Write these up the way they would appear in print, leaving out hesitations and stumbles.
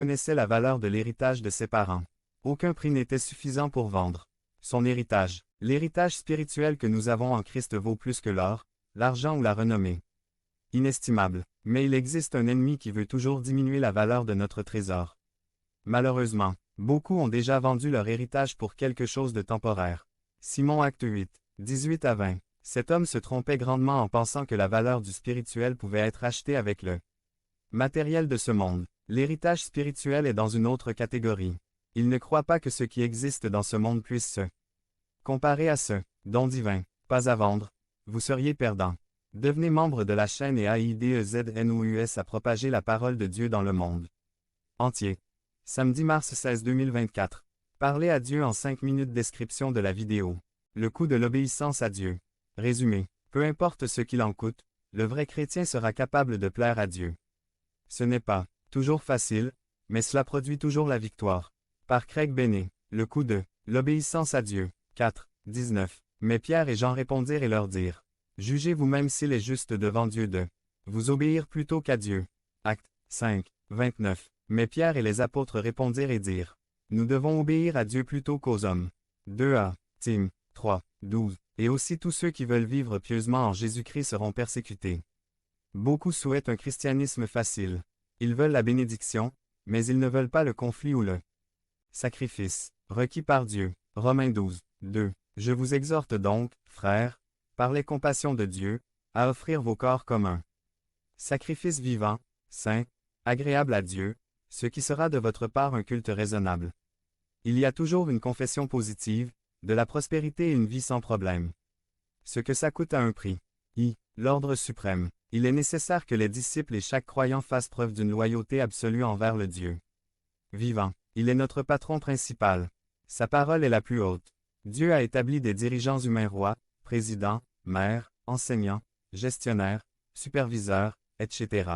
connaissait la valeur de l'héritage de ses parents. Aucun prix n'était suffisant pour vendre son héritage. L'héritage spirituel que nous avons en Christ vaut plus que l'or, l'argent ou la renommée. Inestimable. Mais il existe un ennemi qui veut toujours diminuer la valeur de notre trésor. Malheureusement, beaucoup ont déjà vendu leur héritage pour quelque chose de temporaire. Simon Acte 8, 18 à 20. Cet homme se trompait grandement en pensant que la valeur du spirituel pouvait être achetée avec le matériel de ce monde. L'héritage spirituel est dans une autre catégorie. Il ne croit pas que ce qui existe dans ce monde puisse se comparer à ce don divin. Pas à vendre. Vous seriez perdant. Devenez membre de la chaîne et AIDEZNOUS à propager la parole de Dieu dans le monde entier. Samedi mars 16 2024. Parlez à Dieu en 5 minutes. Description de la vidéo. Le coût de l'obéissance à Dieu. Résumé. Peu importe ce qu'il en coûte, le vrai chrétien sera capable de plaire à Dieu. Ce n'est pas toujours facile, mais cela produit toujours la victoire. Par Craig Bennett. Le coût de l'obéissance à Dieu. 4, 19. Mais Pierre et Jean répondirent et leur dirent: Jugez vous-même s'il est juste devant Dieu de vous obéir plutôt qu'à Dieu. Acte 5, 29. Mais Pierre et les apôtres répondirent et dirent: Nous devons obéir à Dieu plutôt qu'aux hommes. 2 à Tim 3, 12. Et aussi tous ceux qui veulent vivre pieusement en Jésus-Christ seront persécutés. Beaucoup souhaitent un christianisme facile. Ils veulent la bénédiction, mais ils ne veulent pas le conflit ou le sacrifice requis par Dieu. Romains 12, 2. Je vous exhorte donc, frères, par les compassions de Dieu, à offrir vos corps comme un sacrifice vivant, saint, agréable à Dieu, ce qui sera de votre part un culte raisonnable. Il y a toujours une confession positive, de la prospérité et une vie sans problème. Ce que ça coûte a un prix. L'ordre suprême. Il est nécessaire que les disciples et chaque croyant fassent preuve d'une loyauté absolue envers le Dieu vivant. Il est notre patron principal. Sa parole est la plus haute. Dieu a établi des dirigeants humains rois, présidents, maires, enseignants, gestionnaires, superviseurs, etc.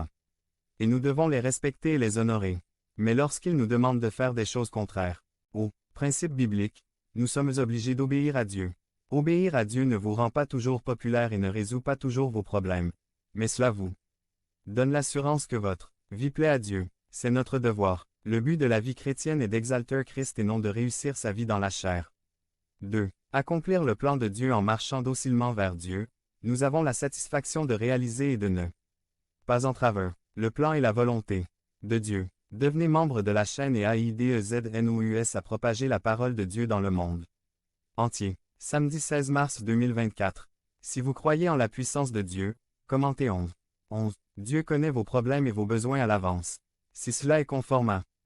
Et nous devons les respecter et les honorer. Mais lorsqu'ils nous demandent de faire des choses contraires aux principes bibliques, nous sommes obligés d'obéir à Dieu. Obéir à Dieu ne vous rend pas toujours populaire et ne résout pas toujours vos problèmes. Mais cela vous donne l'assurance que votre vie plaît à Dieu. C'est notre devoir. Le but de la vie chrétienne est d'exalter Christ et non de réussir sa vie dans la chair. 2. Accomplir le plan de Dieu en marchant docilement vers Dieu. Nous avons la satisfaction de réaliser et de ne pas entraver le plan et la volonté de Dieu. Devenez membre de la chaîne et AIDEZNOUS à propager la parole de Dieu dans le monde entier. Samedi 16 mars 2024. Si vous croyez en la puissance de Dieu, commentez 11. Dieu connaît vos problèmes et vos besoins à l'avance. Si cela est conforme à